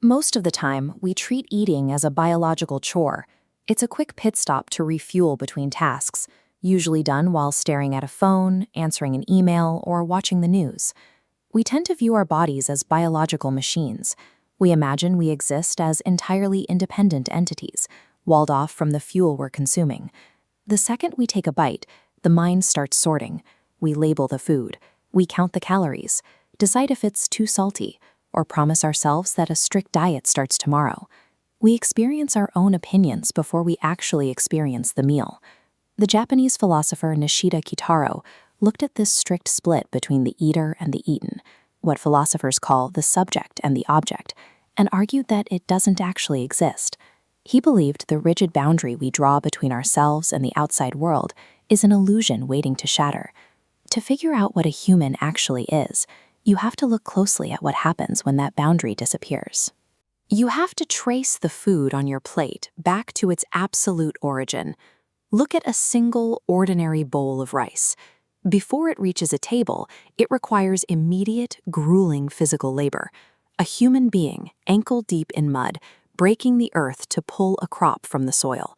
Most of the time, we treat eating as a biological chore. It's a quick pit stop to refuel between tasks, usually done while staring at a phone, answering an email, or watching the news. We tend to view our bodies as biological machines. We imagine we exist as entirely independent entities, walled off from the fuel we're consuming. The second we take a bite, the mind starts sorting. We label the food. We count the calories, decide if it's too salty, or promise ourselves that a strict diet starts tomorrow. We experience our own opinions before we actually experience the meal. The Japanese philosopher Nishida Kitaro looked at this strict split between the eater and the eaten, what philosophers call the subject and the object, and argued that it doesn't actually exist. He believed the rigid boundary we draw between ourselves and the outside world is an illusion waiting to shatter. To figure out what a human actually is, you have to look closely at what happens when that boundary disappears. You have to trace the food on your plate back to its absolute origin. Look at a single, ordinary bowl of rice. Before it reaches a table, it requires immediate, grueling physical labor. A human being, ankle-deep in mud, breaking the earth to pull a crop from the soil.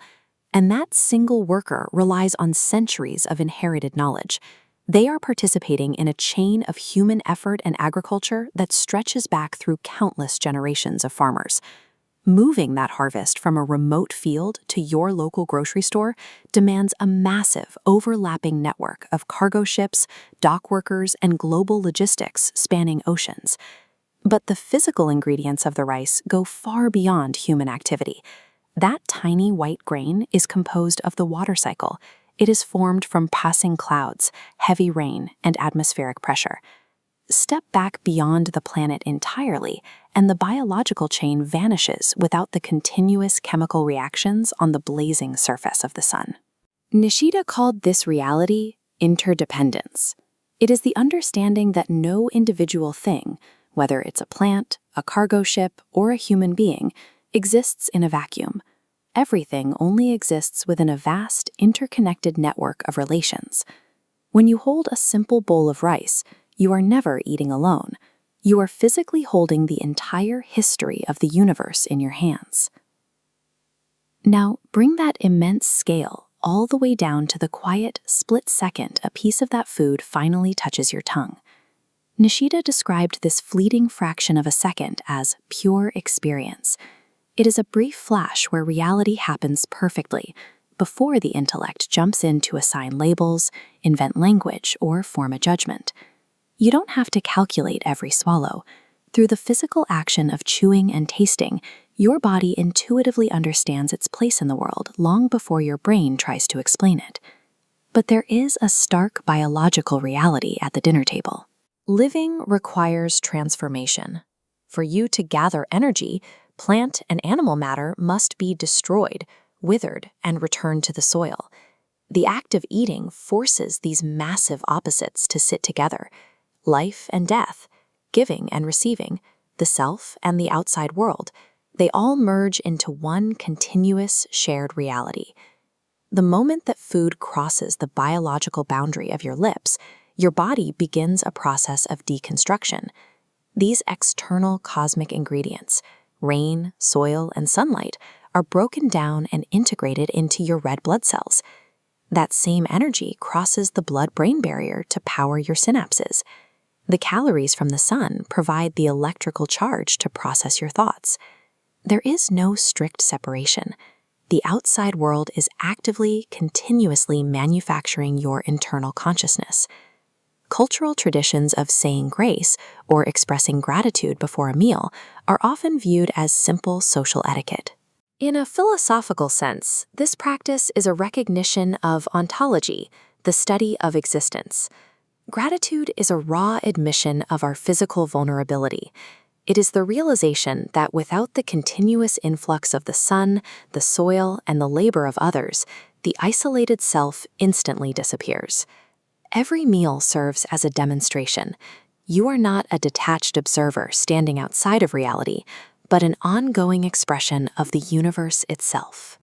And that single worker relies on centuries of inherited knowledge. They are participating in a chain of human effort and agriculture that stretches back through countless generations of farmers. Moving that harvest from a remote field to your local grocery store demands a massive, overlapping network of cargo ships, dock workers, and global logistics spanning oceans. But the physical ingredients of the rice go far beyond human activity. That tiny white grain is composed of the water cycle. It is formed from passing clouds, heavy rain, and atmospheric pressure. Step back beyond the planet entirely, and the biological chain vanishes without the continuous chemical reactions on the blazing surface of the sun. Nishida called this reality interdependence. It is the understanding that no individual thing, whether it's a plant, a cargo ship, or a human being, exists in a vacuum. Everything only exists within a vast, interconnected network of relations. When you hold a simple bowl of rice, you are never eating alone. You are physically holding the entire history of the universe in your hands. Now, bring that immense scale all the way down to the quiet, split second a piece of that food finally touches your tongue. Nishida described this fleeting fraction of a second as pure experience. It is a brief flash where reality happens perfectly, before the intellect jumps in to assign labels, invent language, or form a judgment. You don't have to calculate every swallow. Through the physical action of chewing and tasting, your body intuitively understands its place in the world long before your brain tries to explain it. But there is a stark biological reality at the dinner table. Living requires transformation. For you to gather energy, plant and animal matter must be destroyed, withered, and returned to the soil. The act of eating forces these massive opposites to sit together. Life and death, giving and receiving, the self and the outside world, they all merge into one continuous shared reality. The moment that food crosses the biological boundary of your lips, your body begins a process of deconstruction. These external cosmic ingredients, rain, soil, and sunlight, are broken down and integrated into your red blood cells. That same energy crosses the blood-brain barrier to power your synapses. The calories from the sun provide the electrical charge to process your thoughts. There is no strict separation. The outside world is actively, continuously manufacturing your internal consciousness. Cultural traditions of saying grace or expressing gratitude before a meal are often viewed as simple social etiquette. In a philosophical sense, this practice is a recognition of ontology, the study of existence. Gratitude is a raw admission of our physical vulnerability. It is the realization that without the continuous influx of the sun, the soil, and the labor of others, the isolated self instantly disappears. Every meal serves as a demonstration. You are not a detached observer standing outside of reality, but an ongoing expression of the universe itself.